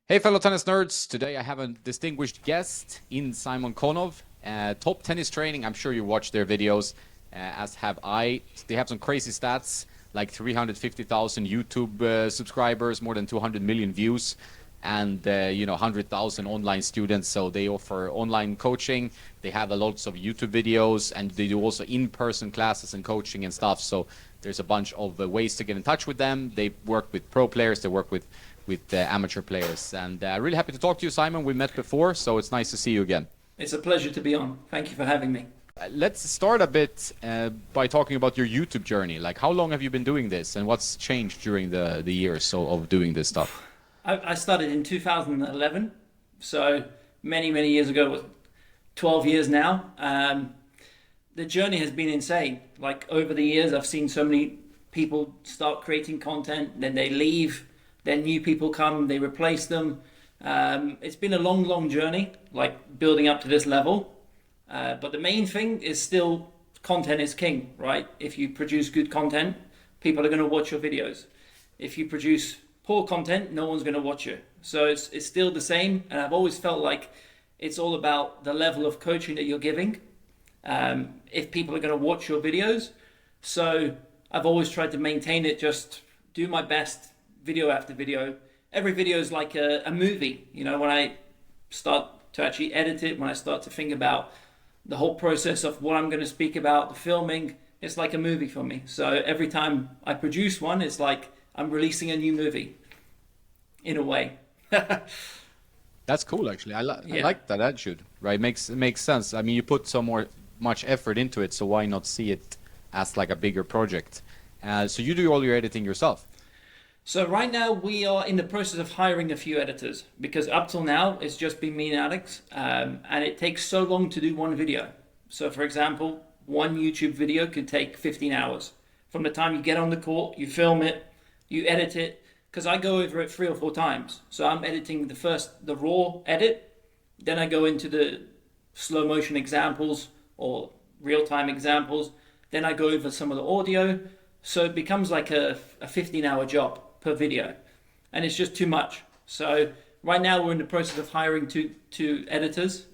Hey, fellow tennis nerds. Today I have a distinguished guest in Simon Konov. Top tennis training. I'm sure you watched their videos, as have I. They have some crazy stats, like 350,000 YouTube subscribers, more than 200 million views, and 100,000 online students. So they offer online coaching. They have a lots of YouTube videos, and they do also in-person classes and coaching and stuff. So there's a bunch of ways to get in touch with them. They work with pro players. They work with amateur players. And really happy to talk to you, Simon. We met before, so it's nice to see you again. It's a pleasure to be on. Thank you for having me. Let's start a bit by talking about your YouTube journey. Like, how long have you been doing this, and what's changed during the years of doing this stuff? I started in 2011, so many, many years ago, 12 years now. The journey has been insane. Like, over the years, I've seen so many people start creating content, then they leave, then new people come, they replace them. It's been a long, long journey, like building up to this level. But the main thing is still content is king, right? If you produce good content, people are going to watch your videos. If you produce poor content, no one's going to watch you. So it's still the same. And I've always felt like it's all about the level of coaching that you're giving. If people are going to watch your videos. So I've always tried to maintain it, just do my best video after video. Every video is like a movie. You know, when I start to actually edit it, when I start to think about the whole process of what I'm going to speak about, the filming, it's like a movie for me. So every time I produce one, it's like I'm releasing a new movie, in a way. That's cool, actually. I like that attitude, right? It makes sense. I mean, you put much effort into it, so why not see it as like a bigger project? So you do all your editing yourself? So right now we are in the process of hiring a few editors, because up till now it's just been me and Alex, and it takes so long to do one video. So for example, one YouTube video could take 15 hours. From the time you get on the court, you film it, you edit it, because I go over it 3 or 4 times. So I'm editing the raw edit, then I go into the slow motion examples or real-time examples, then I go over some of the audio. So it becomes like a 15-hour job per video, and it's just too much. So right now we're in the process of hiring two editors,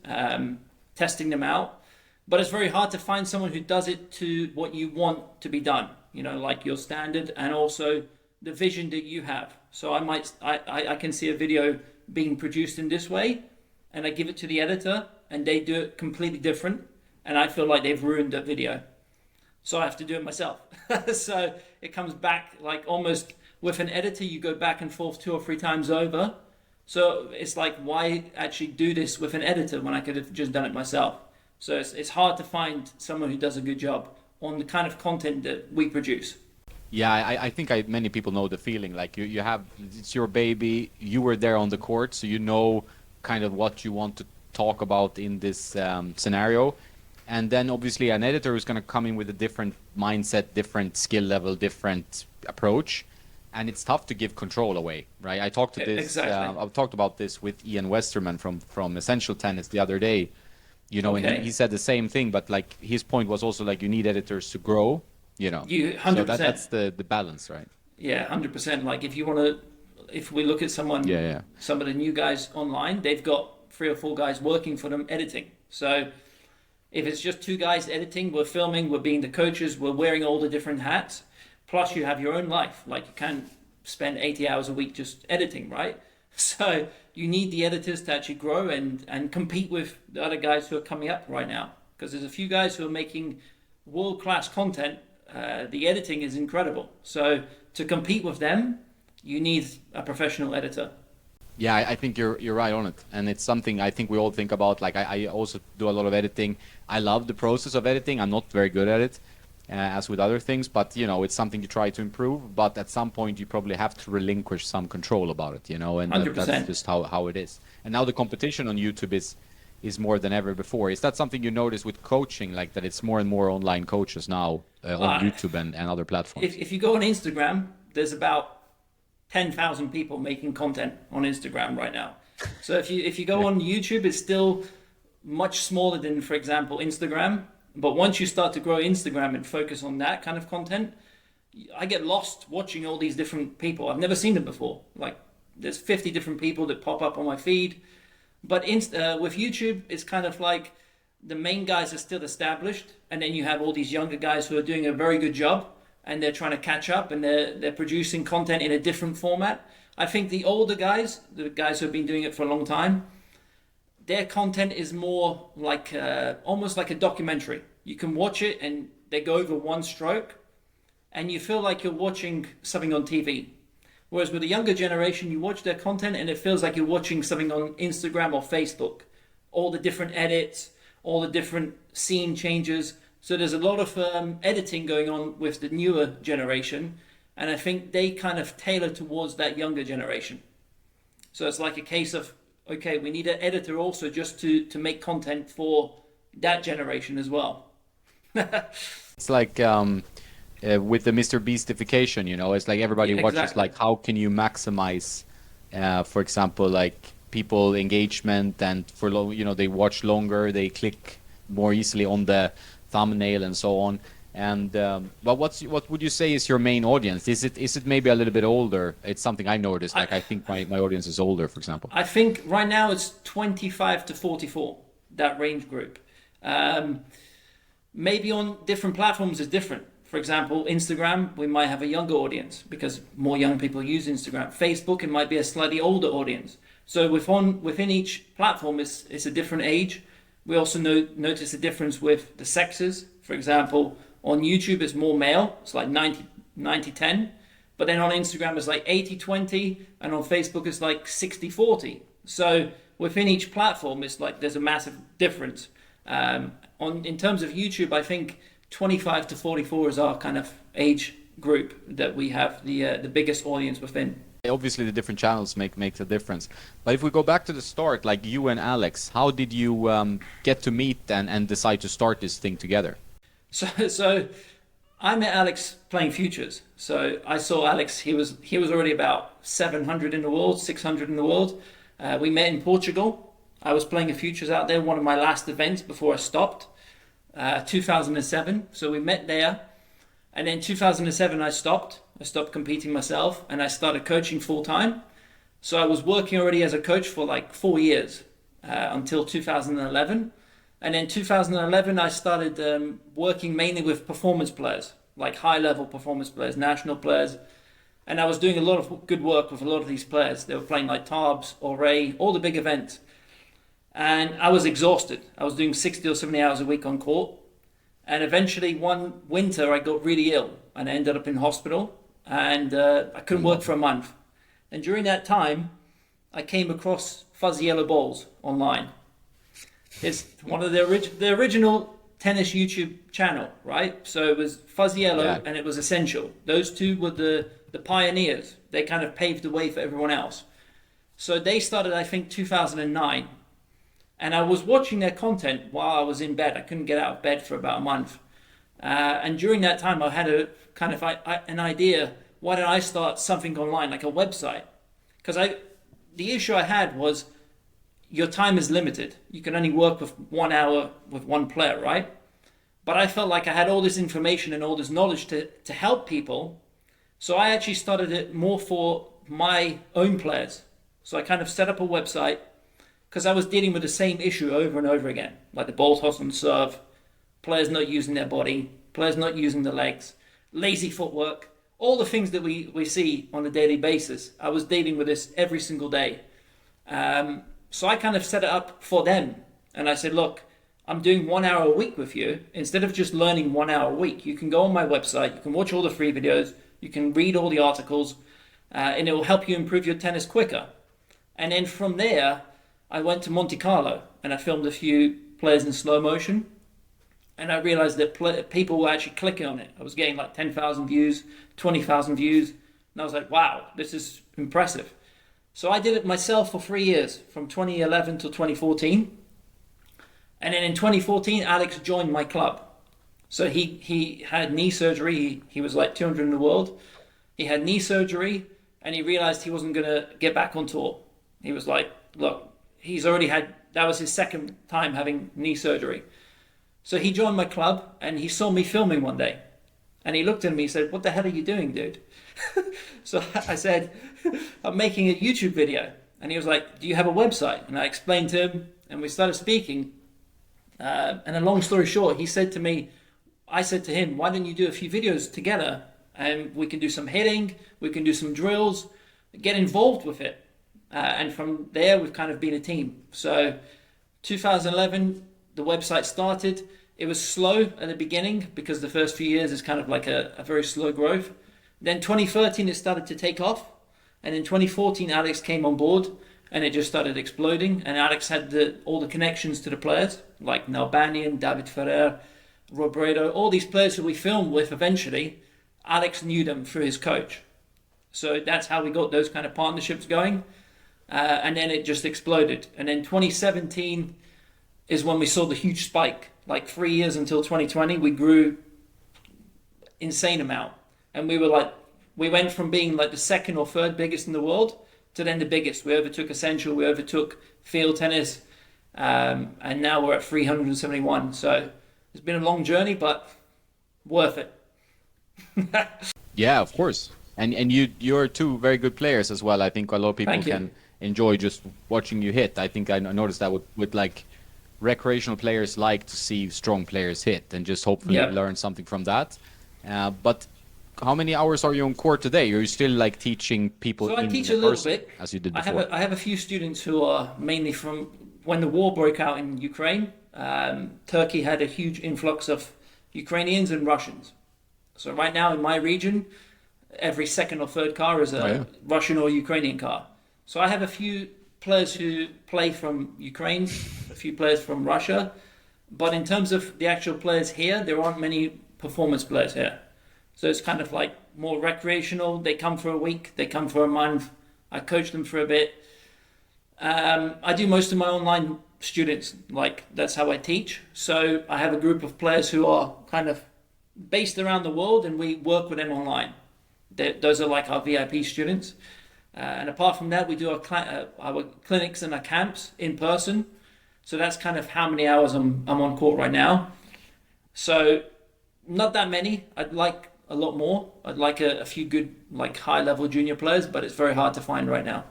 testing them out, but it's very hard to find someone who does it to what you want to be done, you know, like your standard and also the vision that you have. So I can see a video being produced in this way, and I give it to the editor and they do it completely different, and I feel like they've ruined that video, so I have to do it myself. So it comes back like almost. With an editor, you go back and forth 2 or 3 times over. So it's like, why actually do this with an editor when I could have just done it myself? So it's hard to find someone who does a good job on the kind of content that we produce. Yeah, I think many people know the feeling. Like you have, it's your baby. You were there on the court, so you know kind of what you want to talk about in this scenario. And then obviously an editor is going to come in with a different mindset, different skill level, different approach. And it's tough to give control away, right? I talked to this. Exactly. I've talked about this with Ian Westerman from Essential Tennis the other day. You know, Okay. and he said the same thing, but like his point was also like you need editors to grow. You know, You so 100%. that's the balance, right? Yeah, 100%. Like if we look at someone, Yeah. some of the new guys online, they've got 3 or 4 guys working for them editing. So if it's just 2 guys editing, we're filming, we're being the coaches, we're wearing all the different hats. Plus you have your own life. Like, you can't spend 80 hours a week just editing, right? So you need the editors to actually grow and compete with the other guys who are coming up right now. Because there's a few guys who are making world-class content. The editing is incredible. So to compete with them, you need a professional editor. Yeah, I think you're right on it, and it's something I think we all think about. Like I also do a lot of editing. I love the process of editing. I'm not very good at it. As with other things, but you know, it's something you try to improve, but at some point you probably have to relinquish some control about it, you know, and 100%. that's just how it is. And now the competition on YouTube is more than ever before. Is that something you notice with coaching, like that it's more and more online coaches now on YouTube and other platforms? If you go on Instagram, there's about 10,000 people making content on Instagram right now. So if you go on YouTube, it's still much smaller than, for example, Instagram. But once you start to grow Instagram and focus on that kind of content, I get lost watching all these different people. I've never seen them before. Like, there's 50 different people that pop up on my feed. But with YouTube, it's kind of like the main guys are still established, and then you have all these younger guys who are doing a very good job, and they're trying to catch up, and they're producing content in a different format. I think the older guys, the guys who have been doing it for a long time, their content is more like almost like a documentary. You can watch it and they go over one stroke, and you feel like you're watching something on TV. Whereas with the younger generation, you watch their content and it feels like you're watching something on Instagram or Facebook. All the different edits, all the different scene changes. So there's a lot of editing going on with the newer generation. And I think they kind of tailor towards that younger generation. So it's like a case of, okay, we need an editor also just to make content for that generation as well. It's like with the Mr. Beastification, you know, it's like everybody watches Exactly. like how can you maximize, for example, like people engagement, and for you know, they watch longer, they click more easily on the thumbnail and so on. And but what would you say is your main audience? Is it maybe a little bit older? It's something I noticed. Like I think my audience is older, for example. I think right now it's 25 to 44, that range group. Maybe on different platforms is different. For example, Instagram, we might have a younger audience because more young people use Instagram. Facebook, it might be a slightly older audience. So within each platform, it's a different age. We also notice a difference with the sexes. For example, on YouTube, it's more male. It's like 90-10. But then on Instagram, it's like 80-20. And on Facebook, it's like 60-40. So within each platform, it's like there's a massive difference. In terms of YouTube, I think 25 to 44 is our kind of age group that we have the biggest audience within. Obviously, the different channels makes a difference. But if we go back to the start, like you and Alex, how did you get to meet and decide to start this thing together? So I met Alex playing futures. So I saw Alex. He was already about 700 in the world, 600 in the world. We met in Portugal. I was playing a futures out there, one of my last events before I stopped. 2007. So we met there, and then 2007 I stopped competing myself, and I started coaching full time. So I was working already as a coach for like 4 years until 2011. And then 2011 I started working mainly with performance players, like high level performance players, national players. And I was doing a lot of good work with a lot of these players. They were playing like Tarbes, Ray, all the big events. And I was exhausted. I was doing 60 or 70 hours a week on court. And eventually one winter I got really ill and I ended up in hospital, and I couldn't work for a month. And during that time, I came across Fuzzy Yellow Balls online. It's one of the original tennis YouTube channel, right? So it was Fuzzy Yellow and it was Essential. Those two were the pioneers. They kind of paved the way for everyone else. So they started, I think, 2009. And I was watching their content while I was in bed. I couldn't get out of bed for about a month. And during that time, I had a kind of an idea, why don't I start something online, like a website? Because the issue I had was your time is limited. You can only work with 1 hour with one player, right? But I felt like I had all this information and all this knowledge to help people. So I actually started it more for my own players. So I kind of set up a website, because I was dealing with the same issue over and over again, like the ball toss and serve, players not using their body, players not using the legs, lazy footwork, all the things that we see on a daily basis. I was dealing with this every single day. So I kind of set it up for them. And I said, look, I'm doing 1 hour a week with you. Instead of just learning 1 hour a week, you can go on my website, you can watch all the free videos, you can read all the articles, and it will help you improve your tennis quicker. And then from there, I went to Monte Carlo and I filmed a few players in slow motion, and I realized that people were actually clicking on it. I was getting like 10,000 views, 20,000 views, and I was like, wow, this is impressive. So I did it myself for 3 years, from 2011 to 2014. And then in 2014, Alex joined my club. So he had knee surgery. He was like 200 in the world. He had knee surgery, and he realized he wasn't going to get back on tour. He was like, look, he's already had, that was his second time having knee surgery. So he joined my club, and he saw me filming one day. And he looked at me and said, "What the hell are you doing, dude?" So I said, "I'm making a YouTube video." And he was like, "Do you have a website?" And I explained to him, and we started speaking. And a long story short, I said to him, "Why don't you do a few videos together, and we can do some hitting, we can do some drills, get involved with it." And from there, we've kind of been a team. So 2011, the website started. It was slow at the beginning because the first few years is kind of like a very slow growth. Then 2013, it started to take off. And in 2014, Alex came on board and it just started exploding. And Alex had all the connections to the players, like Nalbanian, David Ferrer, Robredo, all these players who we filmed with eventually. Alex knew them through his coach. So that's how we got those kind of partnerships going. And then it just exploded. And then 2017 is when we saw the huge spike. Like 3 years until 2020, we grew insane amount. And we went from being like the second or third biggest in the world to then the biggest. We overtook Essential, we overtook Field Tennis, and now we're at 371. So it's been a long journey, but worth it. Yeah, of course. And you're two very good players as well. I think a lot of people can enjoy just watching you hit. I think I noticed that with like recreational players like to see strong players hit and just hopefully learn something from that. But how many hours are you on court today? Are you still like teaching people? So I teach a little bit, as you did before. I have a few students who are mainly from when the war broke out in Ukraine. Turkey had a huge influx of Ukrainians and Russians. So right now in my region, every second or third car is a Russian or Ukrainian car. So I have a few players who play from Ukraine, a few players from Russia, but in terms of the actual players here, there aren't many performance players here. So it's kind of like more recreational. They come for a week, they come for a month. I coach them for a bit. I do most of my online students, like that's how I teach. So I have a group of players who are kind of based around the world and we work with them online. Those are like our VIP students. And apart from that, we do our clinics and our camps in person. So that's kind of how many hours I'm on court right now. So not that many. I'd like a lot more. I'd like a few good, like high-level junior players, but it's very hard to find right now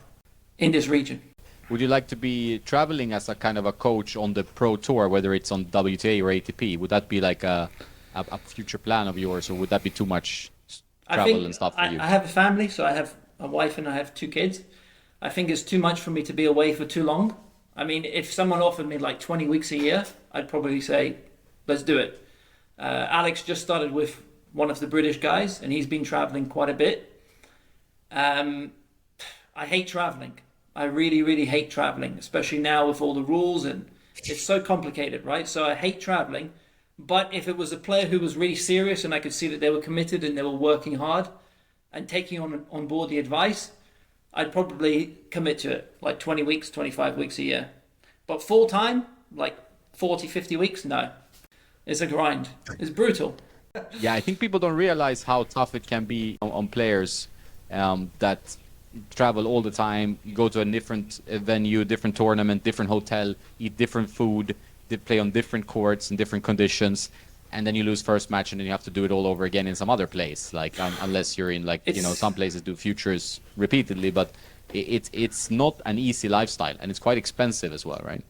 in this region. Would you like to be traveling as a kind of a coach on the pro tour, whether it's on WTA or ATP? Would that be like a future plan of yours, or would that be too much travel and stuff for you? I have a family, so I have a wife and I have 2 kids. I think it's too much for me to be away for too long. I mean, if someone offered me like 20 weeks a year, I'd probably say, let's do it. Alex just started with one of the British guys and he's been traveling quite a bit. I hate traveling. I really, really hate traveling, especially now with all the rules and it's so complicated, right? So I hate traveling. But if it was a player who was really serious and I could see that they were committed and they were working hard and taking on board the advice, I'd probably commit to it, like 20 weeks, 25 weeks a year. But full time, like 40, 50 weeks, no. It's a grind. It's brutal. Yeah, I think people don't realize how tough it can be on players that travel all the time, go to a different venue, different tournament, different hotel, eat different food, they play on different courts and different conditions, and then you lose first match and then you have to do it all over again in some other place, like unless you're in like, some places do futures repeatedly, but it's not an easy lifestyle and it's quite expensive as well, right?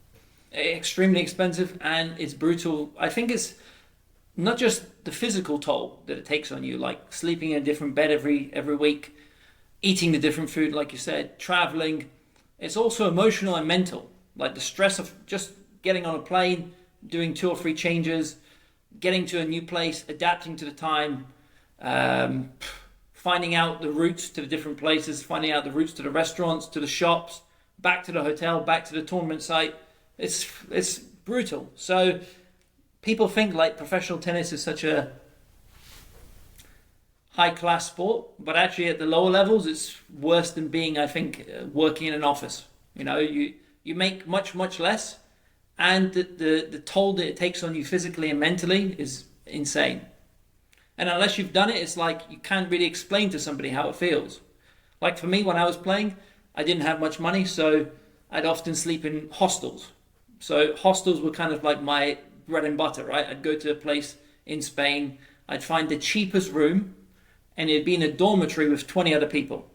Extremely expensive and it's brutal. I think it's not just the physical toll that it takes on you, like sleeping in a different bed every week, eating the different food, like you said, traveling. It's also emotional and mental, like the stress of just getting on a plane, doing 2 or 3 changes, getting to a new place, adapting to the time, finding out the routes to the different places, finding out the routes to the restaurants, to the shops, back to the hotel, back to the tournament site. It's brutal. So people think like professional tennis is such a high-class sport, but actually at the lower levels, it's worse than being, I think, working in an office. You know, you make much, much less, and the toll that it takes on you physically and mentally is insane. And unless you've done it, it's like you can't really explain to somebody how it feels. Like for me, when I was playing, I didn't have much money, so I'd often sleep in hostels. So hostels were kind of like my bread and butter, right? I'd go to a place in Spain, I'd find the cheapest room, and it'd be in a dormitory with 20 other people.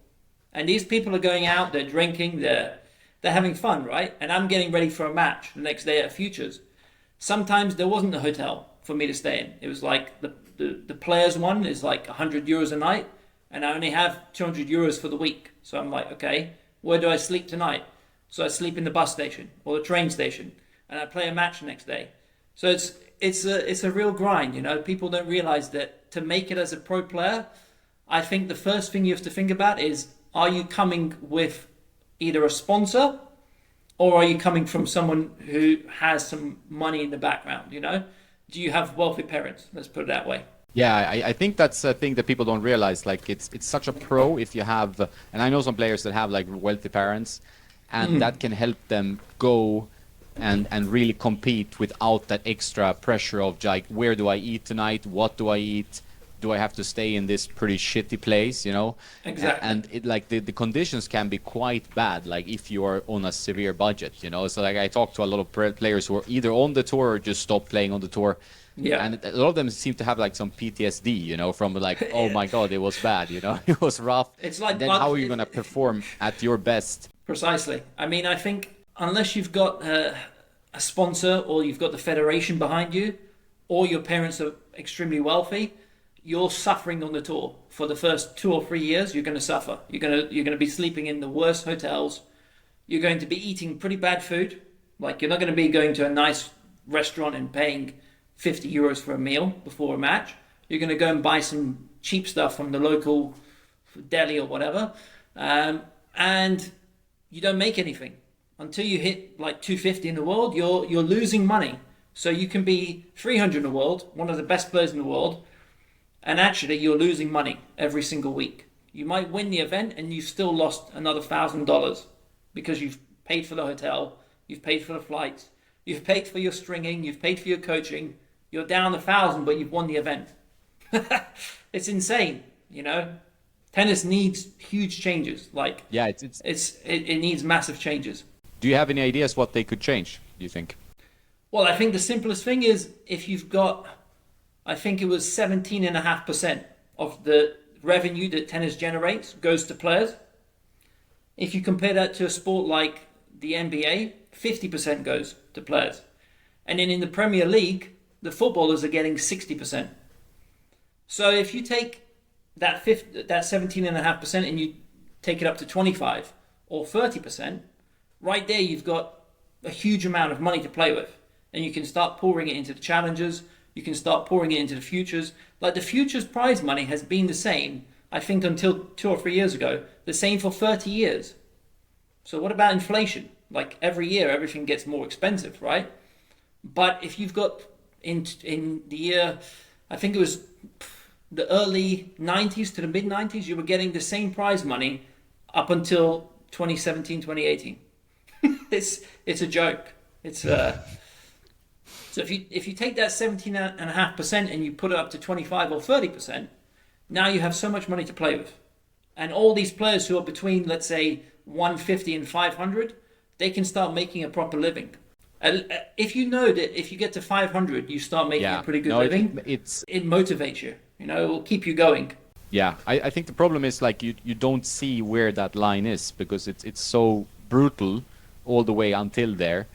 And these people are going out, they're drinking, they're having fun, right? And I'm getting ready for a match the next day at Futures. Sometimes there wasn't a hotel for me to stay in. It was like the players one is like €100 a night, and I only have €200 for the week. So I'm like, okay, where do I sleep tonight? So I sleep in the bus station or the train station, and I play a match the next day. So it's a real grind, you know. People don't realize that to make it as a pro player, I think the first thing you have to think about is, are you coming with either a sponsor, or are you coming from someone who has some money in the background, you know? Do you have wealthy parents? Let's put it that way. Yeah, I think that's a thing that people don't realize. Like it's such a pro if you have, and I know some players that have like wealthy parents, and that can help them go and really compete without that extra pressure of like, where do I eat tonight? What do I eat? Do I have to stay in this pretty shitty place, you know? Exactly. And it, like the conditions can be quite bad, like if you are on a severe budget, you know? So like I talked to a lot of players who are either on the tour or just stopped playing on the tour. Yeah. And a lot of them seem to have like some PTSD, you know, from like, oh my God, it was bad, you know? It was rough. It's like, and then how are you going to perform at your best? Precisely. I mean, I think unless you've got a sponsor, or you've got the federation behind you, or your parents are extremely wealthy, you're suffering on the tour. For the first 2 or 3 years, you're going to suffer. You're going to be sleeping in the worst hotels. You're going to be eating pretty bad food. Like, you're not going to be going to a nice restaurant and paying €50 for a meal before a match. You're going to go and buy some cheap stuff from the local deli or whatever. And you don't make anything. Until you hit like 250 in the world, you're losing money. So you can be 300 in the world, one of the best players in the world, and actually you're losing money every single week. You might win the event and you've still lost another $1,000 because you've paid for the hotel, you've paid for the flights, you've paid for your stringing, you've paid for your coaching. You're down 1,000, but you've won the event. It's insane, you know. Tennis needs huge changes. Like, yeah, it needs massive changes. Do you have any ideas what they could change, do you think? Well, I think the simplest thing is if you've got, I think it was 17.5% of the revenue that tennis generates goes to players. If you compare that to a sport like the NBA, 50% goes to players. And then in the Premier League, the footballers are getting 60%. So if you take that 17.5% and you take it up to 25 or 30%, right there you've got a huge amount of money to play with. And you can start pouring it into the challenges, you can start pouring it into the futures. Like the futures prize money has been the same, I think, until 2 or 3 years ago, the same for 30 years. So what about inflation? Like every year everything gets more expensive, right? But if you've got in the year, I think it was the early 90s to the mid 90s, you were getting the same prize money up until 2017, 2018. It's a joke. It's so if you take that 17.5% and you put it up to 25 or 30%, now you have so much money to play with. And all these players who are between, let's say, 150 and 500, they can start making a proper living. If you know that if you get to 500, you start making a pretty good living, it motivates you. You know, it will keep you going. Yeah, I think the problem is like you don't see where that line is because it's so brutal all the way until there.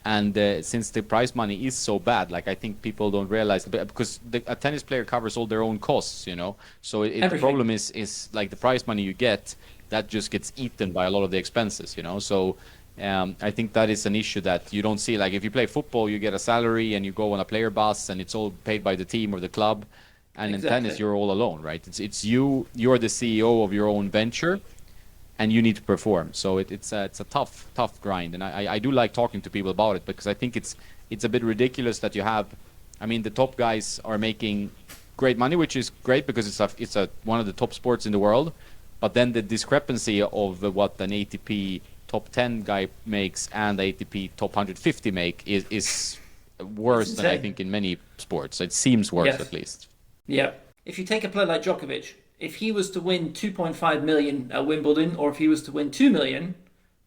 And since the prize money is so bad, like I think people don't realize, because a tennis player covers all their own costs, you know. So the problem is like the prize money you get, that just gets eaten by a lot of the expenses, you know. So I think that is an issue that you don't see. Like if you play football, you get a salary and you go on a player bus and it's all paid by the team or the club. And in tennis, you're all alone, right? It's you're the CEO of your own venture, and you need to perform. So it's a tough grind. And I do like talking to people about it because I think it's a bit ridiculous that you have. I mean, the top guys are making great money, which is great because it's one of the top sports in the world. But then the discrepancy of what an ATP top 10 guy makes and the ATP top 150 make is worse than I think in many sports. It seems worse at least. Yeah. If you take a player like Djokovic, if he was to win 2.5 million at Wimbledon, or if he was to win 2 million,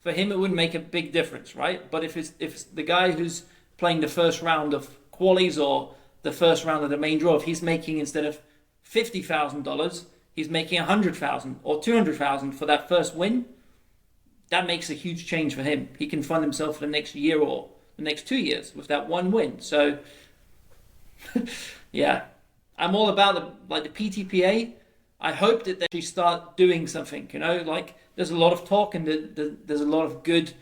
for him it wouldn't make a big difference, right? But if it's the guy who's playing the first round of qualies or the first round of the main draw, if he's making, instead of $50,000, he's making 100,000 or 200,000 for that first win, that makes a huge change for him. He can fund himself for the next year or the next 2 years with that one win. So, yeah, I'm all about the PTPA. I hope that they actually start doing something. Like there's a lot of talk and there's a lot of good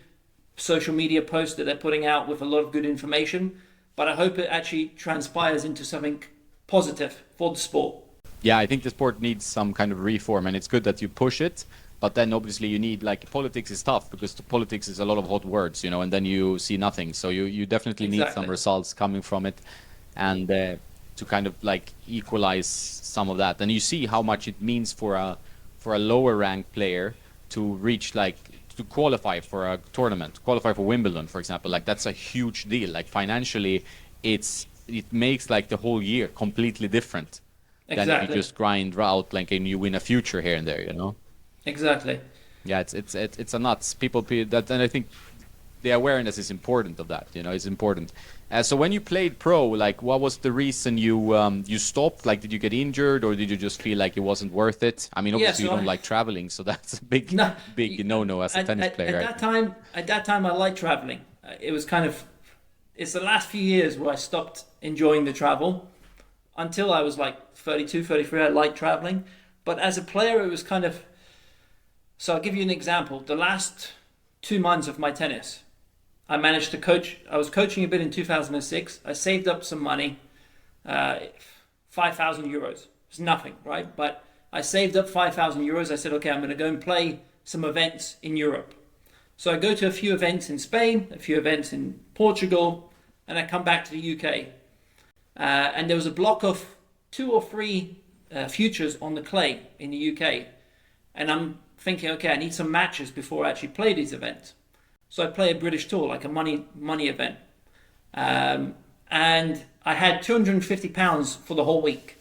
social media posts that they're putting out with a lot of good information. But I hope it actually transpires into something positive for the sport. Yeah, I think the sport needs some kind of reform, and it's good that you push it. But then obviously you need, like, politics is tough because politics is a lot of hot words, and then you see nothing. So you definitely need some results coming from it, and to kind of like equalize some of that. And you see how much it means for a lower ranked player to reach, like, to qualify for a tournament, qualify for Wimbledon, for example. Like, that's a huge deal. Like, financially, it makes like the whole year completely different. Exactly. Than if you just grind out, like, and you win a future here and there. Exactly. Yeah, it's a nuts. People that, and I think the awareness is important of that. It's important. So when you played pro, like, what was the reason you stopped? Like, did you get injured, or did you just feel like it wasn't worth it? I mean, obviously you don't like traveling, so that's a big no as a tennis player. At that time, I liked traveling. It was it's the last few years where I stopped enjoying the travel. Until I was like 32, 33, I liked traveling. But as a player, it was so I'll give you an example. The last 2 months of my tennis, I managed to coach. I was coaching a bit in 2006. I saved up some money, 5,000 euros. It's nothing, right? But I saved up 5,000 euros. I said, okay, I'm going to go and play some events in Europe. So I go to a few events in Spain, a few events in Portugal, and I come back to the UK. And there was a block of 2 or 3 futures on the clay in the UK. And I'm thinking, okay, I need some matches before I actually play these events. So I play a British tour, like a money event. And I had £250 for the whole week.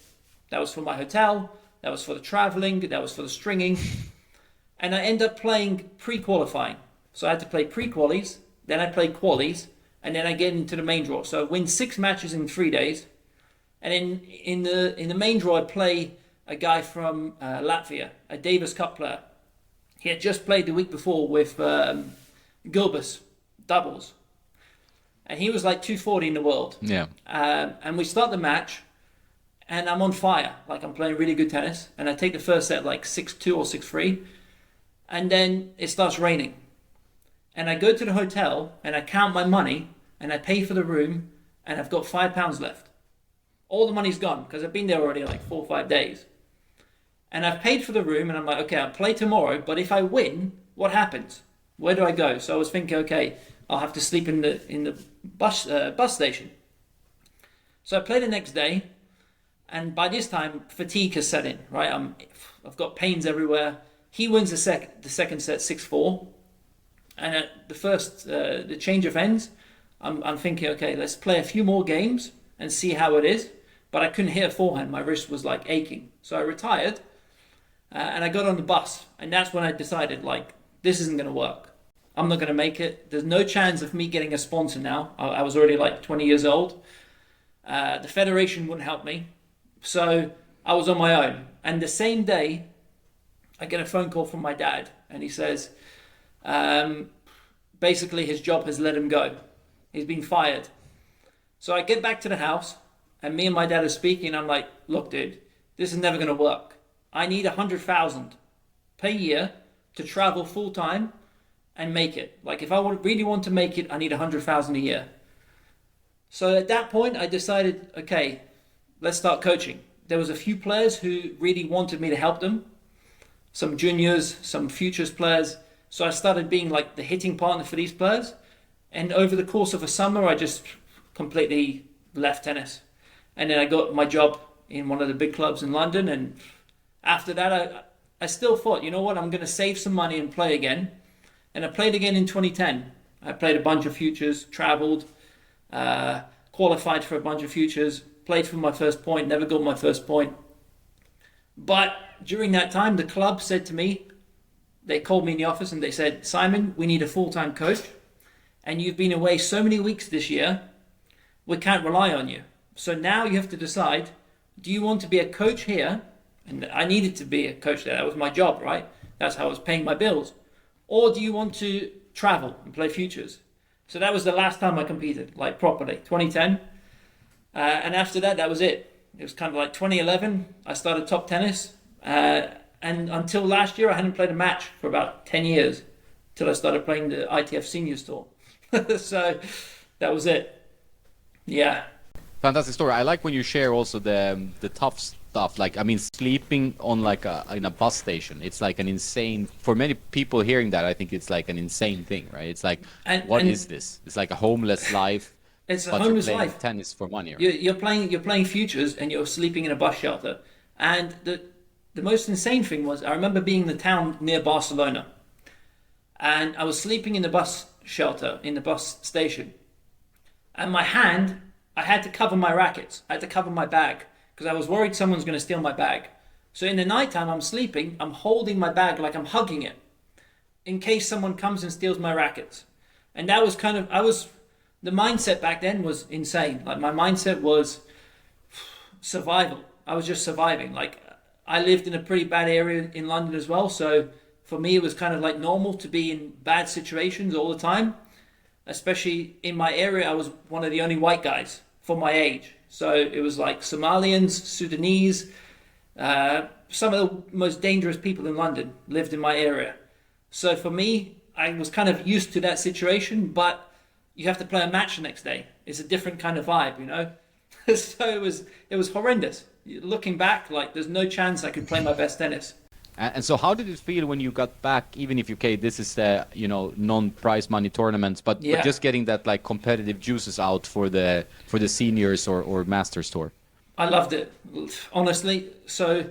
That was for my hotel, that was for the traveling, that was for the stringing. And I end up playing pre-qualifying. So I had to play pre-qualies, then I play qualies, and then I get into the main draw. So I win 6 matches in 3 days. And in the main draw, I play a guy from Latvia, a Davis Cup player. He had just played the week before with Gilbis, doubles. And he was like 240 in the world. Yeah. And we start the match, and I'm on fire. Like, I'm playing really good tennis. And I take the first set like 6-2 or 6-3. And then it starts raining. And I go to the hotel, and I count my money, and I pay for the room, and I've got £5 left. All the money's gone, because I've been there already like 4 or 5 days. And I've paid for the room, and I'm like, okay, I'll play tomorrow, but if I win, what happens? Where do I go? So I was thinking, okay, I'll have to sleep in the bus station. So I play the next day, and by this time, fatigue has set in, right? I've got pains everywhere. He wins the second set 6-4. And at the change of ends, I'm thinking, okay, let's play a few more games and see how it is. But I couldn't hit a forehand. My wrist was like aching. So I retired and I got on the bus. And that's when I decided, like, this isn't going to work. I'm not going to make it. There's no chance of me getting a sponsor now. I was already like 20 years old. The federation wouldn't help me. So I was on my own. And the same day, I get a phone call from my dad. And he says, basically his job has let him go. He's been fired. So I get back to the house, and me and my dad are speaking. I'm like, look, dude, this is never going to work. I need 100,000 per year to travel full time and make it. Like, if I really want to make it, I need 100,000 a year. So at that point, I decided, okay, let's start coaching. There was a few players who really wanted me to help them. Some juniors, some futures players. So I started being like the hitting partner for these players. And over the course of a summer, I just completely left tennis. And then I got my job in one of the big clubs in London. And after that, I still thought, you know what, I'm going to save some money and play again. And I played again in 2010. I played a bunch of futures, traveled, qualified for a bunch of futures, played for my first point, never got my first point. But during that time, the club said to me, they called me in the office and they said, Simon, we need a full-time coach. And you've been away so many weeks this year, we can't rely on you. So now you have to decide, do you want to be a coach here? And I needed to be a coach there. That was my job, right? That's how I was paying my bills. Or do you want to travel and play futures? So that was the last time I competed, like properly, 2010. And after that, that was it. It was kind of like 2011, I started top tennis. And until last year, I hadn't played a match for about 10 years, till I started playing the ITF Seniors Tour. So that was it. Yeah. Fantastic story. I like when you share also the tough stuff. Like, I mean, sleeping on like in a bus station. It's like an insane. For many people hearing that, I think it's like an insane thing, right? It's like, what is this? It's like a homeless life. It's a but homeless you're playing life. tennis for money. Right? You're playing futures and you're sleeping in a bus shelter. And the most insane thing was, I remember being in the town near Barcelona, and I was sleeping in the bus shelter in the bus station, and my hand, I had to cover my rackets. I had to cover my bag because I was worried someone's going to steal my bag. So in the nighttime, I'm sleeping, I'm holding my bag like I'm hugging it in case someone comes and steals my rackets. And that was kind of, the mindset back then was insane. Like, my mindset was survival. I was just surviving. Like, I lived in a pretty bad area in London as well. So for me, it was kind of like normal to be in bad situations all the time. Especially in my area, I was one of the only white guys for my age. So it was like Somalians, Sudanese, some of the most dangerous people in London lived in my area. So for me, I was kind of used to that situation, but you have to play a match the next day. It's a different kind of vibe, you know? So it was horrendous. Looking back, like, there's no chance I could play my best tennis. And so how did it feel when you got back, even if, okay, this is the, non-prize money tournaments, but just getting that like competitive juices out for the seniors or masters tour? I loved it, honestly. So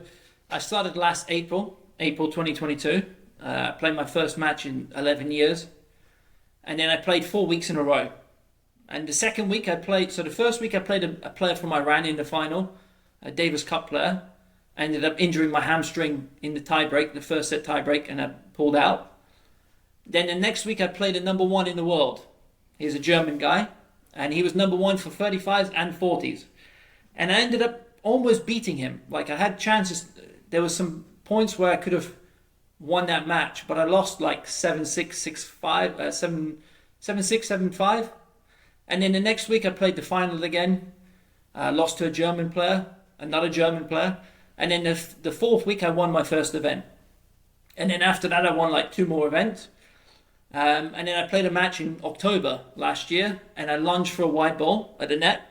I started last April 2022. I played my first match in 11 years. And then I played 4 weeks in a row. And the second week I played, so the first week I played a player from Iran in the final, a Davis Cup player. I ended up injuring my hamstring in the tiebreak, the first set tiebreak, and I pulled out. Then the next week I played a number one in the world. He's a German guy, and he was number one for 35s and 40s. And I ended up almost beating him. Like, I had chances. There were some points where I could have won that match, but I lost like 7-6, 6-5, 7-6, 7-5. And then the next week I played the final again. Lost to a German player, another German player. And then the fourth week I won my first event. And then after that I won like 2 more events. And then I played a match in October last year, and I lunged for a wide ball at the net,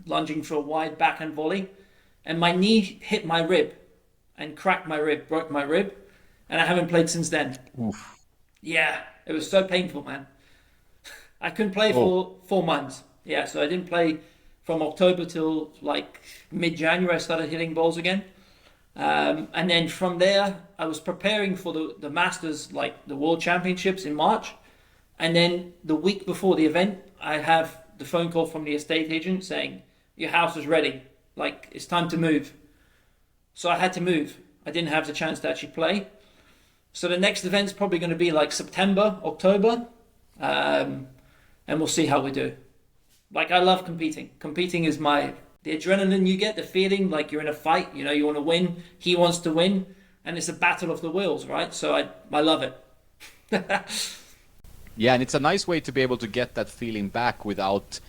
lunging for a wide backhand volley. And my knee hit my rib and cracked my rib, broke my rib. And I haven't played since then. Oof. Yeah, it was so painful, man. I couldn't play for 4 months. Yeah, so I didn't play from October till like mid-January. I started hitting balls again. And then from there, I was preparing for the Masters, like the World Championships in March. And then the week before the event, I have the phone call from the estate agent saying, your house is ready. Like, it's time to move. So I had to move. I didn't have the chance to actually play. So the next event's probably going to be like September, October. And we'll see how we do. Like, I love competing. Competing is the adrenaline you get, the feeling like you're in a fight, you want to win, he wants to win, and it's a battle of the wills, right? So I love it. Yeah, and it's a nice way to be able to get that feeling back without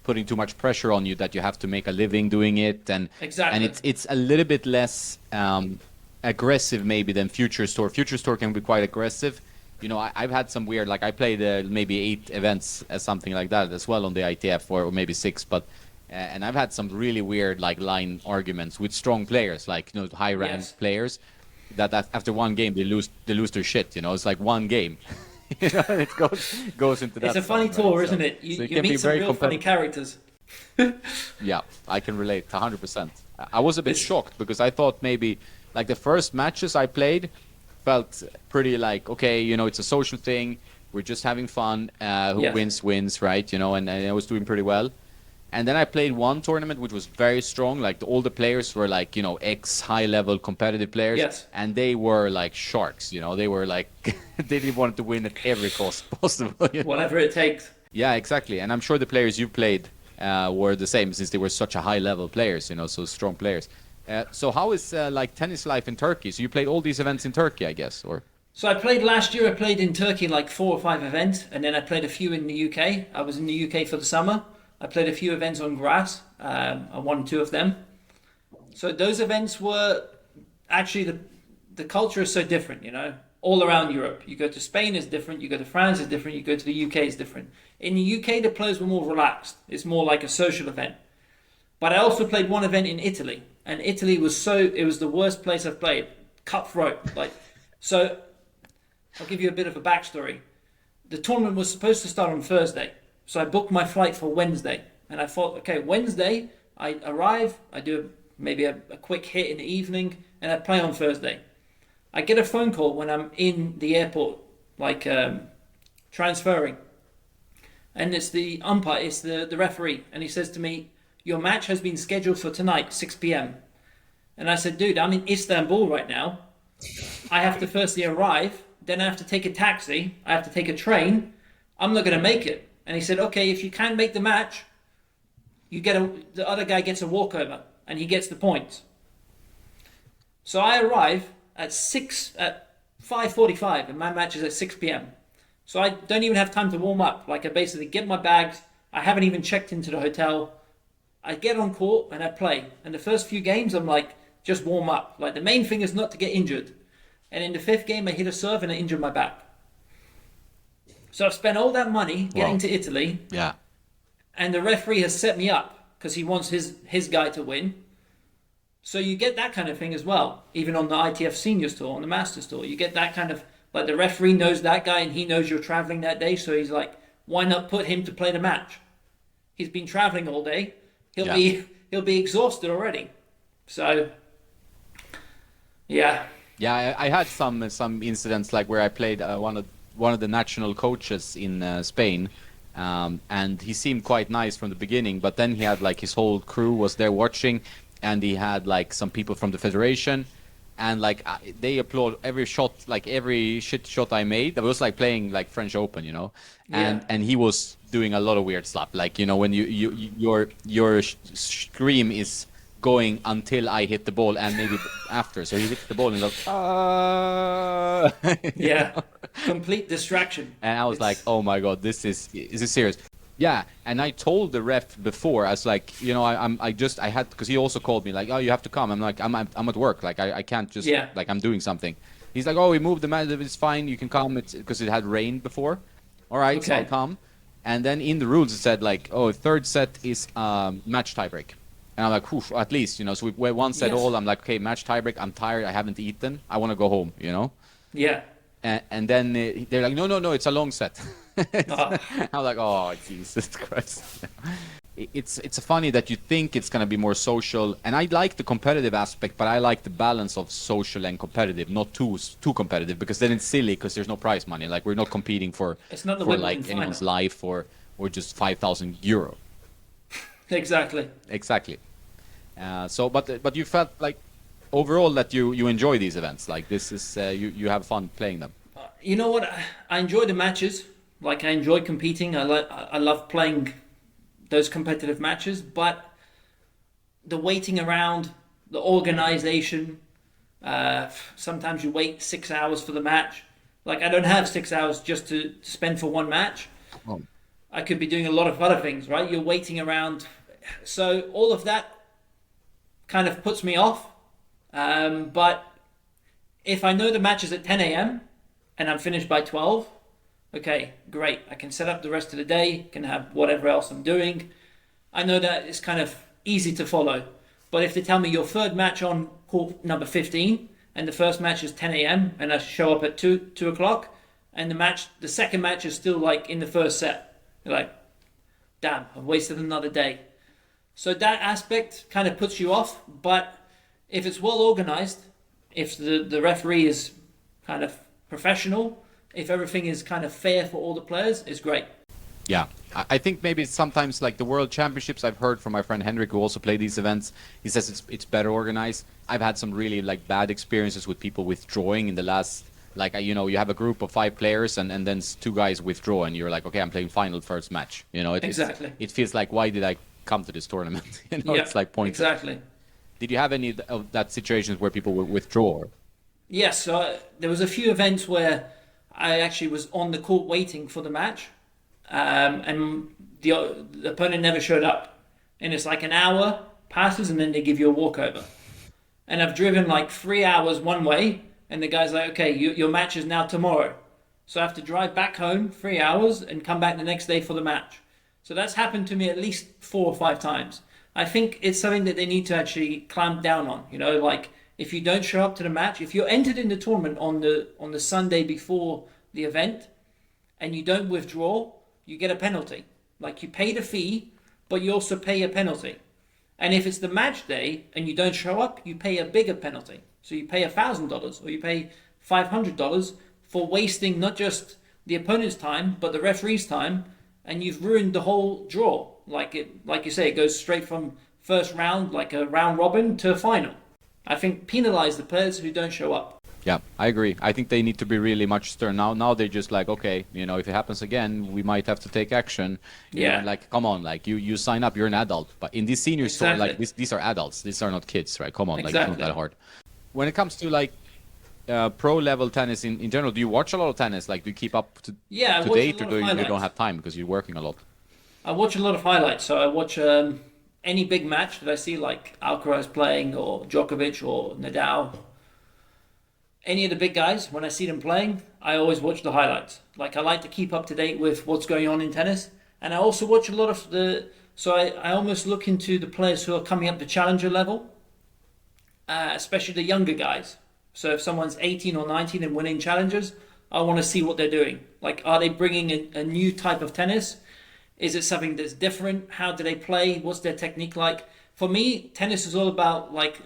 putting too much pressure on you that you have to make a living doing it, and exactly. And it's a little bit less aggressive maybe than Futures Tour. Futures Tour can be quite aggressive. I've had some weird, like I played maybe 8 events as something like that as well on the ITF, or maybe 6, but and I've had some really weird like line arguments with strong players, like high ranked players, that after one game they lose their shit. It's like one game. And it goes into that. It's a funny tour, isn't it? You meet some real funny characters. Yeah, I can relate 100%. I was a bit shocked because I thought maybe like the first matches I played felt pretty like, okay, it's a social thing. We're just having fun. Who wins, right? And I was doing pretty well. And then I played one tournament which was very strong. Like all the players were like, ex-high-level competitive players. Yes. And they were like sharks, They were like, they didn't want to win at every cost possible. Whatever it takes. Yeah, exactly. And I'm sure the players you played were the same, since they were such a high level players, you know, so strong players. So how is like tennis life in Turkey? So you played all these events in Turkey, I guess, or? So I played last year. I played in Turkey like 4 or 5 events, and then I played a few in the UK. I was in the UK for the summer. I played a few events on grass. I won 2 of them. So those events were actually the culture is so different, you know. All around Europe, you go to Spain is different. You go to France is different. You go to the UK is different. In the UK, the players were more relaxed. It's more like a social event. But I also played one event in Italy, and Italy was it was the worst place I've played. Cutthroat, like so. I'll give you a bit of a backstory. The tournament was supposed to start on Thursday, so I booked my flight for Wednesday. And I thought, okay, Wednesday, I arrive, I do maybe a quick hit in the evening, and I play on Thursday. I get a phone call when I'm in the airport, like transferring. And it's the umpire, it's the referee, and he says to me, your match has been scheduled for tonight, 6 p.m. And I said, dude, I'm in Istanbul right now. I have to firstly arrive, then I have to take a taxi, I have to take a train. I'm not going to make it. And he said, okay, if you can't make the match, the other guy gets a walkover, and he gets the points. So I arrive at 5:45, and my match is at 6 p.m. So I don't even have time to warm up. Like, I basically get my bags, I haven't even checked into the hotel, I get on court and I play. And the first few games, I'm like, just warm up. Like, the main thing is not to get injured. And in the 5th game, I hit a serve and I injured my back. So I've spent all that money getting to Italy. Yeah. And the referee has set me up because he wants his guy to win. So you get that kind of thing as well. Even on the ITF Seniors Tour, on the Masters Tour, you get that kind of, like, the referee knows that guy and he knows you're traveling that day. So he's like, why not put him to play the match? He's been traveling all day. He'll be exhausted already. So, yeah. Yeah, I had some incidents like where I played one of the national coaches in Spain, and he seemed quite nice from the beginning, but then he had like his whole crew was there watching, and he had like some people from the federation, and like they applaud every shot, like every shit shot I made. It was like playing like French Open, you know, and he was doing a lot of weird stuff, like, you know, when your scream is going until I hit the ball and maybe after. So he hit the ball and like, yeah, complete distraction. And I was like, oh my God, is this serious? Yeah, and I told the ref before, I was like, you know, I had, because he also called me like, oh, you have to come. I'm like, I'm at work, like I can't just, like, I'm doing something. He's like, oh, we moved the match, it's fine, you can come, because it had rained before. All right, so I'll come. And then in the rules it said like, oh, 3rd set is match tiebreak. And I'm like, oof, at least, you know, so we went 1 set all. I'm like, okay, match tiebreak, I'm tired, I haven't eaten, I want to go home, you know? Yeah. And then they're like, no, it's a long set. I was like, oh, Jesus Christ. It's funny that you think it's going to be more social, and I like the competitive aspect, but I like the balance of social and competitive, not too competitive, because then it's silly because there's no prize money. Like, we're not competing for like anyone's life or just 5,000 euro. Exactly. But you felt like overall that you enjoy these events. Like, this is you have fun playing them. You know what? I enjoy the matches. Like, I enjoy competing. I love playing those competitive matches. But the waiting around, the organization. Sometimes you wait 6 hours for the match. Like, I don't have 6 hours just to spend for one match. Oh. I could be doing a lot of other things, right? You're waiting around. So all of that kind of puts me off. But if I know the match is at 10 a.m. and I'm finished by 12, okay, great. I can set up the rest of the day, can have whatever else I'm doing. I know that it's kind of easy to follow. But if they tell me your 3rd match on court number 15 and the first match is 10 a.m. and I show up at 2 o'clock and the second match is still like in the first set, you're like, damn, I've wasted another day. So that aspect kind of puts you off. But if it's well organized, if the referee is kind of professional, if everything is kind of fair for all the players, it's great. Yeah, I think maybe sometimes like the World Championships, I've heard from my friend Henrik, who also played these events, he says it's better organized. I've had some really like bad experiences with people withdrawing in the last, like, you know, you have a group of 5 players and then 2 guys withdraw and you're like, okay, I'm playing final first match. You know, exactly. It feels like, why did I come to this tournament. You know, Yeah, it's like pointless. exactly. Did you have any of that situations where people would withdraw? Yes, so there was a few events where I actually was on the court waiting for the match, and the opponent never showed up. And it's like an hour passes, and then they give you a walkover. And I've driven like 3 hours one way, and the guy's like, okay, your match is now tomorrow. So I have to drive back home 3 hours and come back the next day for the match. So that's happened to me at least 4 or 5 times. I think it's something that they need to actually clamp down on. You know, like if you don't show up to the match, if you're entered in the tournament on the Sunday before the event and you don't withdraw, you get a penalty. Like you pay the fee, but you also pay a penalty. And if it's the match day and you don't show up, you pay a bigger penalty. So you pay $1,000 or you pay $500 for wasting not just the opponent's time, but the referee's time, and you've ruined the whole draw. Like you say, it goes straight from first round, like a round robin, to a final. I think penalize the players who don't show up. Yeah, I agree. I think they need to be really much stern. Now they're just like, okay, you know, if it happens again, we might have to take action. You know, like, come on, like you sign up, you're an adult. But in this senior store, like these are adults. These are not kids, right? Come on, like it's not that hard. When it comes to like pro level tennis in general, do you watch a lot of tennis? Like, do you keep up to date, or do you don't have time because you're working a lot? I watch a lot of highlights. So I watch any big match that I see, like Alcaraz playing or Djokovic or Nadal. Any of the big guys, when I see them playing, I always watch the highlights. Like, I like to keep up to date with what's going on in tennis. And I also watch a lot of so I almost look into the players who are coming up to challenger level, especially the younger guys. So if someone's 18 or 19 and winning challengers, I want to see what they're doing. Like, are they bringing a new type of tennis? Is it something that's different? How do they play? What's their technique like? For me, tennis is all about, like,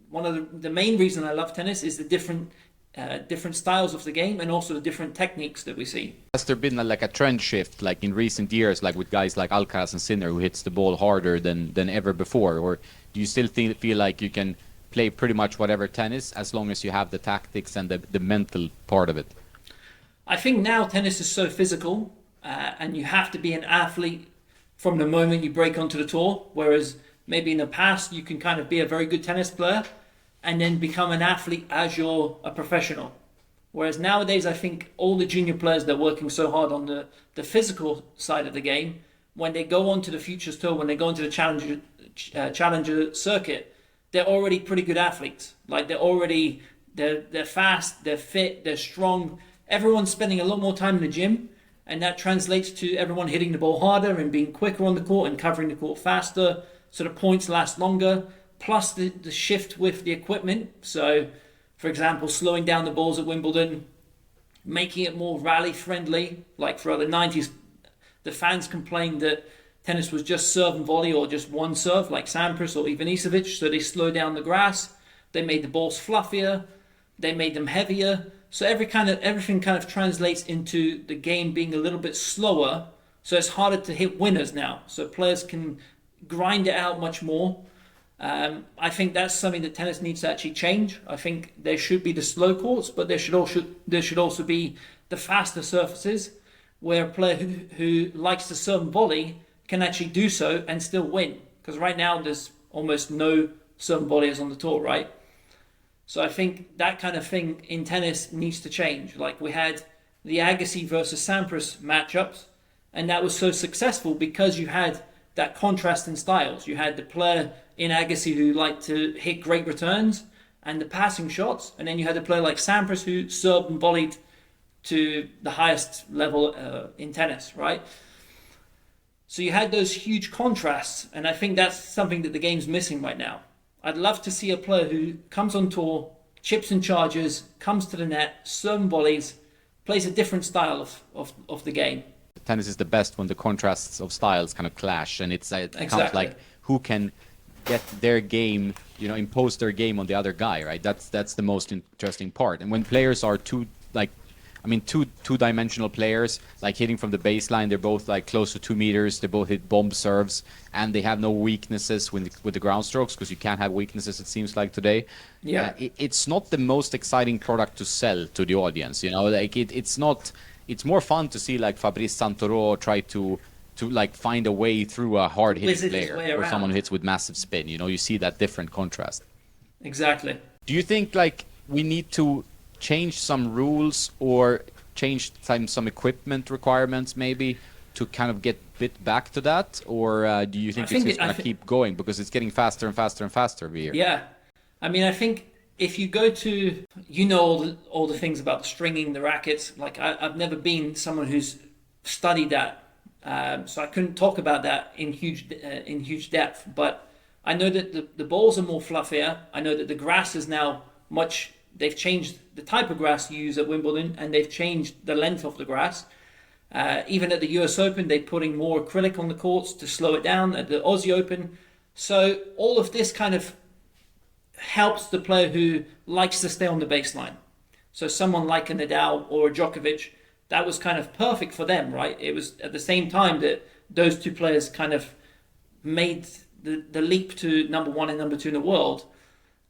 one of the main reason I love tennis is the different styles of the game, and also the different techniques that we see. Has there been like a trend shift, like in recent years, like with guys like Alcaraz and Sinner, who hits the ball harder than ever before? Or do you still feel like you can play pretty much whatever tennis as long as you have the tactics and the mental part of it? I think now tennis is so physical, and you have to be an athlete from the moment you break onto the tour, whereas maybe in the past you can kind of be a very good tennis player and then become an athlete as you're a professional. Whereas nowadays, I think all the junior players, they're working so hard on the physical side of the game. When they go on to the Futures Tour, when they go into the Challenger circuit, they're already pretty good athletes. Like, they're fast, they're fit, they're strong. Everyone's spending a lot more time in the gym, and that translates to everyone hitting the ball harder and being quicker on the court and covering the court faster, so the points last longer. Plus the shift with the equipment. So, for example, slowing down the balls at Wimbledon, making it more rally friendly. Like throughout the 90s, the fans complained that tennis was just serve and volley, or just one serve, like Sampras or Ivanisevic. So they slowed down the grass. They made the balls fluffier. They made them heavier. So everything kind of translates into the game being a little bit slower. So it's harder to hit winners now. So players can grind it out much more. I think that's something that tennis needs to actually change. I think there should be the slow courts, but there should also be the faster surfaces, where a player who likes to serve and volley can actually do so and still win. Because right now there's almost no serve and volleyers on the tour, right? So I think that kind of thing in tennis needs to change. Like, we had the Agassi versus Sampras matchups, and that was so successful because you had that contrast in styles. You had the player in Agassi who liked to hit great returns and the passing shots, and then you had a player like Sampras who served and volleyed to the highest level in tennis, right? So you had those huge contrasts, and I think that's something that the game's missing right now. I'd love to see a player who comes on tour, chips and charges, comes to the net, serve and volleys, plays a different style of the game. Tennis is the best when the contrasts of styles kind of clash, and it's kind of like who can get their game, you know, impose their game on the other guy, right? That's the most interesting part. And when players are two-dimensional players, like hitting from the baseline, they're both like close to 2 meters, they both hit bomb serves, and they have no weaknesses with the ground strokes, because you can't have weaknesses, it seems like today. Yeah, it's not the most exciting product to sell to the audience, you know, like it's not. It's more fun to see like Fabrice Santoro try to to like find a way through a hard hitting Wizard his player way or around. someone who hits with massive spin. You know, you see that different contrast. Exactly. Do you think like we need to change some rules or change some equipment requirements maybe to kind of get a bit back to that, or do you think it's just going to keep going because it's getting faster and faster and faster every year? Yeah, I mean, I think if you go to, all the things about the stringing, the rackets. Like I've never been someone who's studied that, so I couldn't talk about that in huge depth. But I know that the balls are more fluffier. I know that the grass is now much. They've changed the type of grass you use at Wimbledon, and they've changed the length of the grass. Even at the US Open, they're putting more acrylic on the courts to slow it down. At the Aussie Open, so all of this kind of helps the player who likes to stay on the baseline. So someone like a Nadal or a Djokovic, that was kind of perfect for them, right? It was at the same time that those two players kind of made the leap to number one and number two in the world.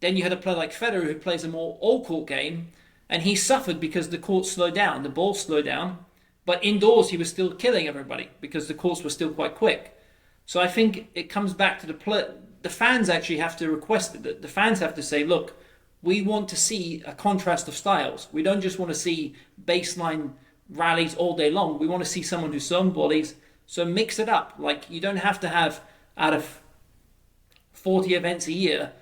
Then you had a player like Federer who plays a more all-court game, and he suffered because the court slowed down, the ball slowed down, but indoors he was still killing everybody because the courts were still quite quick. So I think it comes back to the fans actually have to request it. The fans have to say, look, we want to see a contrast of styles. We don't just want to see baseline rallies all day long. We want to see someone who serves volleys. So mix it up. Like, you don't have to have, out of 40 events a year,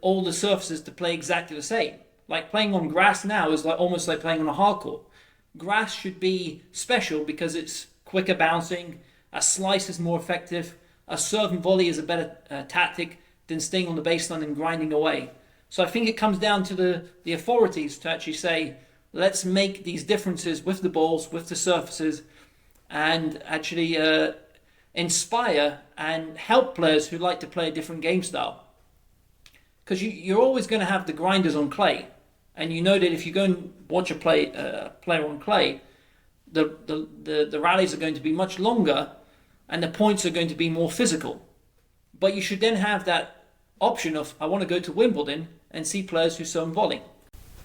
all the surfaces to play exactly the same. Like playing on grass now is like almost like playing on a hard court. Grass should be special because it's quicker bouncing, a slice is more effective, a serve and volley is a better tactic than staying on the baseline and grinding away. So I think it comes down to the authorities to actually say, let's make these differences with the balls, with the surfaces, and actually inspire and help players who like to play a different game style. Because you're always going to have the grinders on clay, and you know that if you go and watch a player on clay, the rallies are going to be much longer, and the points are going to be more physical. But you should then have that option of, I want to go to Wimbledon and see players who serve volley.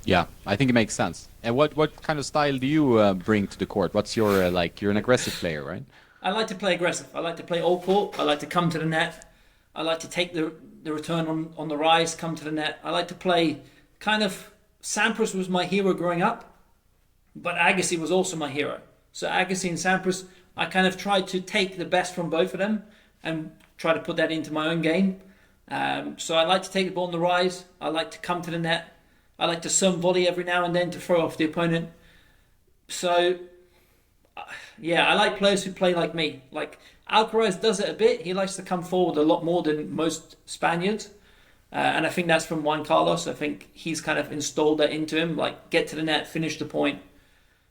Yeah, I think it makes sense. And what kind of style do you bring to the court? What's your you're an aggressive player, right? I like to play aggressive. I like to play all court. I like to come to the net. I like to take the return on the rise, come to the net. I like to play kind of, Sampras was my hero growing up, but Agassi was also my hero. So Agassi and Sampras, I kind of tried to take the best from both of them and try to put that into my own game. So I like to take the ball on the rise. I like to come to the net. I like to serve volley every now and then to throw off the opponent. So, yeah, I like players who play like me. Like Alcaraz does it a bit. He likes to come forward a lot more than most Spaniards. And I think that's from Juan Carlos. I think he's kind of installed that into him, like get to the net, finish the point.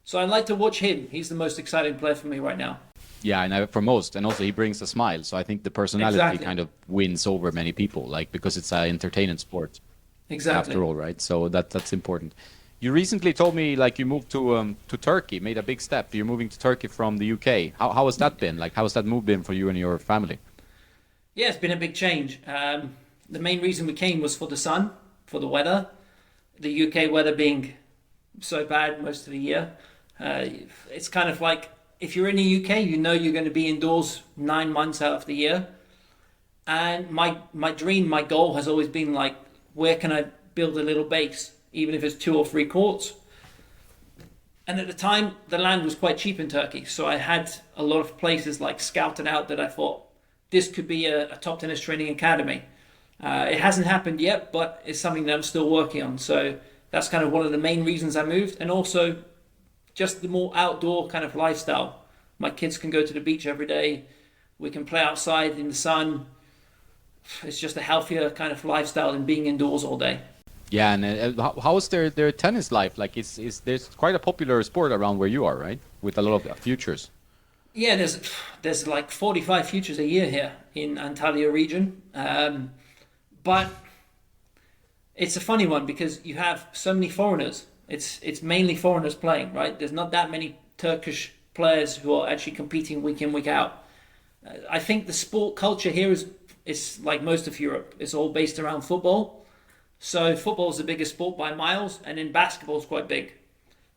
So I like to watch him. He's the most exciting player for me right now. Yeah, and for most, and also he brings a smile. So I think the personality kind of wins over many people, like because it's an entertaining sport. Exactly. After all, right? So that's important. You recently told me like you moved to Turkey, made a big step. You're moving to Turkey from the UK. How has that been? Like, how has that move been for you and your family? Yeah, it's been a big change. The main reason we came was for the sun, for the weather. The UK weather being so bad most of the year. It's kind of like, if you're in the UK, you know you're going to be indoors 9 months out of the year. And my dream, my goal has always been like, where can I build a little base, even if it's 2 or 3 courts? And at the time, the land was quite cheap in Turkey. So I had a lot of places like scouted out that I thought, this could be a top tennis training academy. It hasn't happened yet, but it's something that I'm still working on. So that's kind of one of the main reasons I moved. And also just the more outdoor kind of lifestyle. My kids can go to the beach every day. We can play outside in the sun. It's just a healthier kind of lifestyle than being indoors all day. Yeah, and how is their tennis life? Like, there's quite a popular sport around where you are, right? With a lot of futures. Yeah, there's like 45 futures a year here in Antalya region. But it's a funny one because you have so many foreigners. It's mainly foreigners playing, right? There's not that many Turkish players who are actually competing week in, week out. I think the sport culture here is like most of Europe. It's all based around football. So football is the biggest sport by miles, and then basketball is quite big.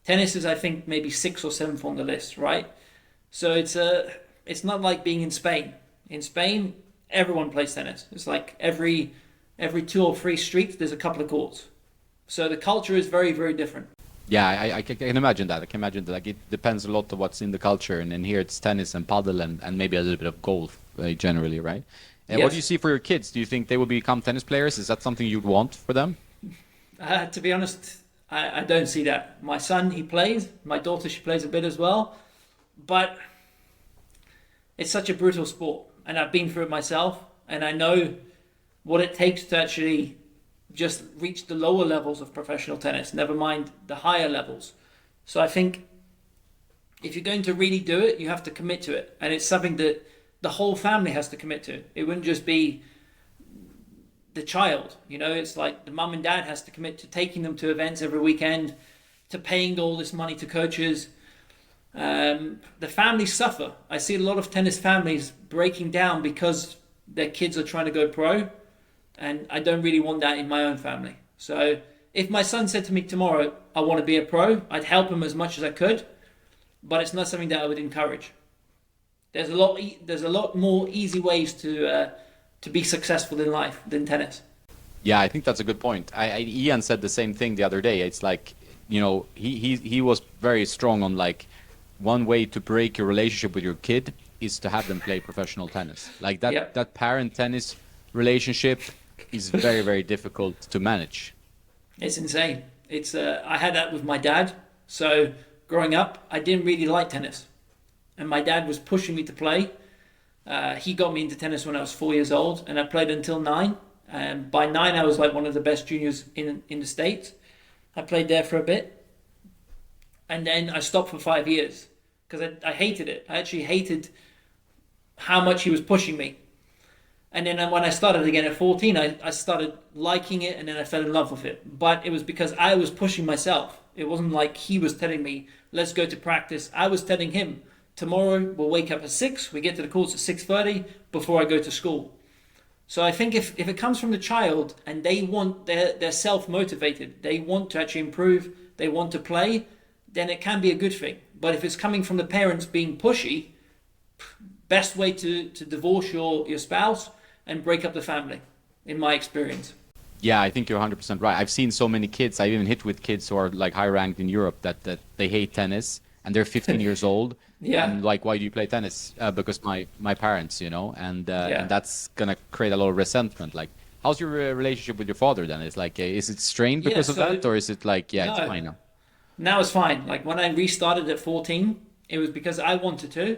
Tennis is, I think, maybe 6th or 7th on the list, right? So it's it's not like being in Spain. In Spain, everyone plays tennis. It's like every 2 or 3 streets, there's a couple of courts. So the culture is very, very different. Yeah, I can imagine that. I can imagine that. Like, it depends a lot of what's in the culture, and here it's tennis and paddle and maybe a little bit of golf generally, right? And Yes. what do you see for your kids? Do you think they will become tennis players? Is that something you'd want for them? To be honest, I don't see that. My son, he plays. My daughter, she plays a bit as well. But it's such a brutal sport. And I've been through it myself. And I know what it takes to actually just reach the lower levels of professional tennis, never mind the higher levels. So I think if you're going to really do it, you have to commit to it. And it's something that the whole family has to commit to. It wouldn't just be the child, it's like the mum and dad has to commit to taking them to events every weekend, to paying all this money to coaches. The families suffer. I see a lot of tennis families breaking down because their kids are trying to go pro, and I don't really want that in my own family. So if my son said to me tomorrow, I want to be a pro, I'd help him as much as I could, but it's not something that I would encourage. There's a lot more easy ways to be successful in life than tennis. Yeah, I think that's a good point. Ian said the same thing the other day. It's like, he was very strong on like one way to break your relationship with your kid is to have them play professional tennis. Like that, Yep. that parent-tennis relationship is very, very difficult to manage. It's insane. I had that with my dad. So growing up, I didn't really like tennis, and my dad was pushing me to play. He got me into tennis when I was 4 years old, and I played until 9. And by 9, I was like one of the best juniors in the States. I played there for a bit, and then I stopped for 5 years because I hated it. I actually hated how much he was pushing me. And then when I started again at 14, I started liking it, and then I fell in love with it. But it was because I was pushing myself. It wasn't like he was telling me, let's go to practice. I was telling him, tomorrow we'll wake up at 6, we get to the course at 6:30 before I go to school. So I think if it comes from the child and they're self-motivated, they want to actually improve, they want to play, then it can be a good thing. But if it's coming from the parents being pushy, best way to divorce your spouse and break up the family, in my experience. Yeah, I think you're 100% right. I've seen so many kids. I've even hit with kids who are like high ranked in Europe that they hate tennis and they're 15 years old. Yeah. And like, why do you play tennis? Because my parents, and that's gonna create a lot of resentment. Like, how's your relationship with your father then? It's like, is it strained because of that, or is it like, it's No. fine now? Now it's fine. Like when I restarted at 14, it was because I wanted to.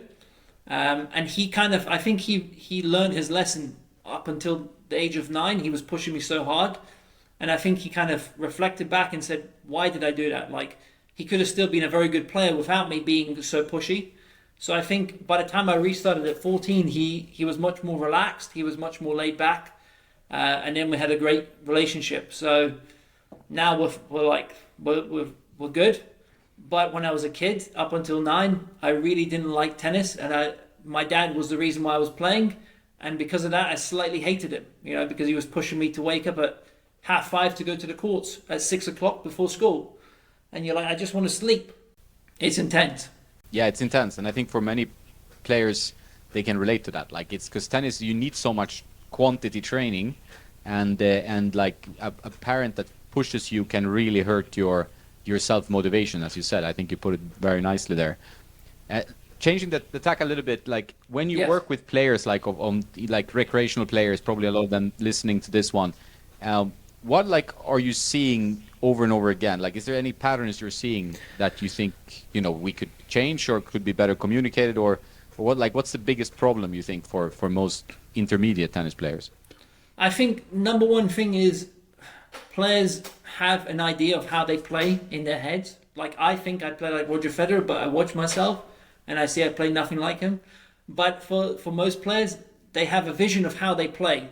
And I think he learned his lesson up until the age of 9. He was pushing me so hard. And I think he kind of reflected back and said, why did I do that? Like, he could have still been a very good player without me being so pushy. So I think by the time I restarted at 14, he was much more relaxed. He was much more laid back. And then we had a great relationship. So now we're good. But when I was a kid, up until 9, I really didn't like tennis, and my dad was the reason why I was playing, and because of that, I slightly hated him. Because he was pushing me to wake up at 5:30 to go to the courts at 6 o'clock before school, and you're like, I just want to sleep. It's intense. Yeah, it's intense, and I think for many players, they can relate to that. Like, it's because tennis, you need so much quantity training, and like a parent that pushes you can really hurt your self-motivation, as you said. I think you put it very nicely there. Changing the tack a little bit, like when you Yes. work with players on like recreational players, probably a lot of them listening to this one, what like are you seeing over and over again? Like, is there any patterns you're seeing that you think we could change or could be better communicated, or what's the biggest problem you think for most intermediate tennis players? I think number one thing is players have an idea of how they play in their heads. Like, I think I play like Roger Federer, but I watch myself and I see I play nothing like him. But for most players, they have a vision of how they play.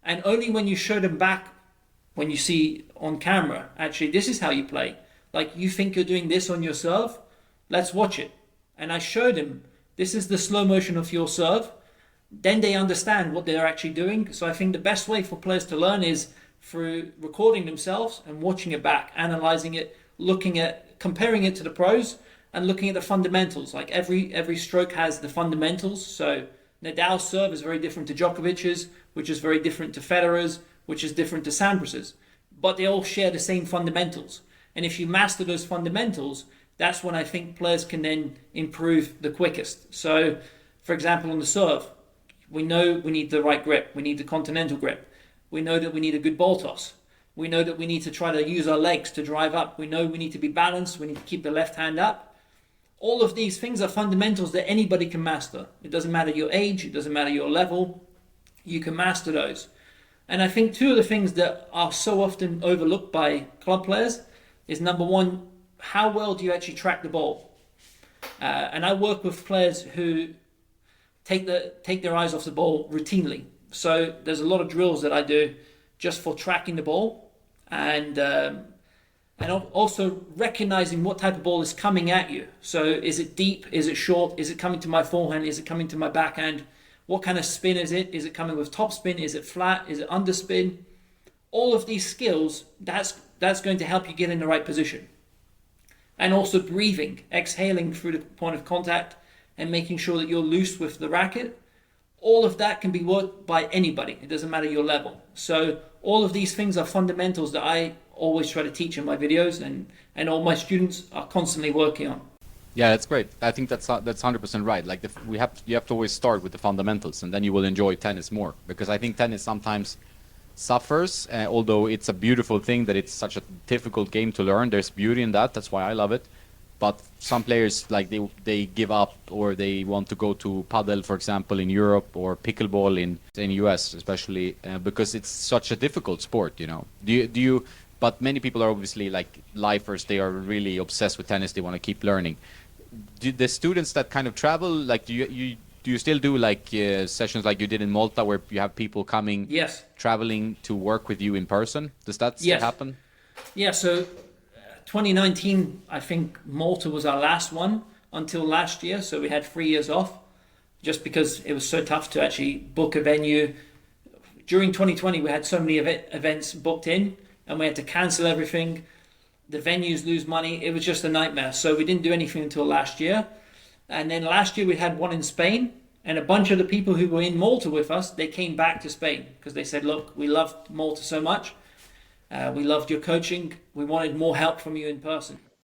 And only when you show them back, when you see on camera, actually, this is how you play. Like, you think you're doing this on your serve? Let's watch it. And I showed them, this is the slow motion of your serve. Then they understand what they're actually doing. So I think the best way for players to learn is through recording themselves and watching it back, analyzing it, comparing it to the pros, and looking at the fundamentals. Like every stroke has the fundamentals. So Nadal's serve is very different to Djokovic's, which is very different to Federer's, which is different to Sampras's. But they all share the same fundamentals. And if you master those fundamentals, that's when I think players can then improve the quickest. So, for example, on the serve, we know we need the right grip. We need the continental grip. We know that we need a good ball toss. We know that we need to try to use our legs to drive up. We know we need to be balanced. We need to keep the left hand up. All of these things are fundamentals that anybody can master. It doesn't matter your age. It doesn't matter your level. You can master those. And I think two of the things that are so often overlooked by club players is, number one, how well do you actually track the ball? And I work with players who take their eyes off the ball routinely. So there's a lot of drills that I do just for tracking the ball, and also recognizing what type of ball is coming at you. So is it deep? Is it short? Is it coming to my forehand? Is it coming to my backhand? What kind of spin is it? Is it coming with top spin? Is it flat? Is it underspin? All of these skills, that's going to help you get in the right position. And also breathing, exhaling through the point of contact and making sure that you're loose with the racket. All of that can be worked by anybody. It doesn't matter your level. So all of these things are fundamentals that I always try to teach in my videos, and all my students are constantly working on. Yeah, that's great. I think that's 100% right. Like you have to always start with the fundamentals, and then you will enjoy tennis more. Because I think tennis sometimes suffers, although it's a beautiful thing that it's such a difficult game to learn. There's beauty in that. That's why I love it. But some players, like they give up, or they want to go to padel, for example, in Europe, or pickleball in US, especially because it's such a difficult sport. You know, do you? But many people are obviously like lifers. They are really obsessed with tennis. They want to keep learning. Do the students that kind of travel, like, do you still do like sessions like you did in Malta, where you have people coming, Yes, traveling to work with you in person? Does that still happen? Yeah, so 2019, I think Malta was our last one until last year. So we had 3 years off just because it was so tough to actually book a venue. During 2020, we had so many events booked in, and we had to cancel everything. The venues lose money. It was just a nightmare. So we didn't do anything until last year. And then last year we had one in Spain, and a bunch of the people who were in Malta with us, they came back to Spain because they said, look, we loved Malta so much. We loved your coaching. We wanted more help from you in person.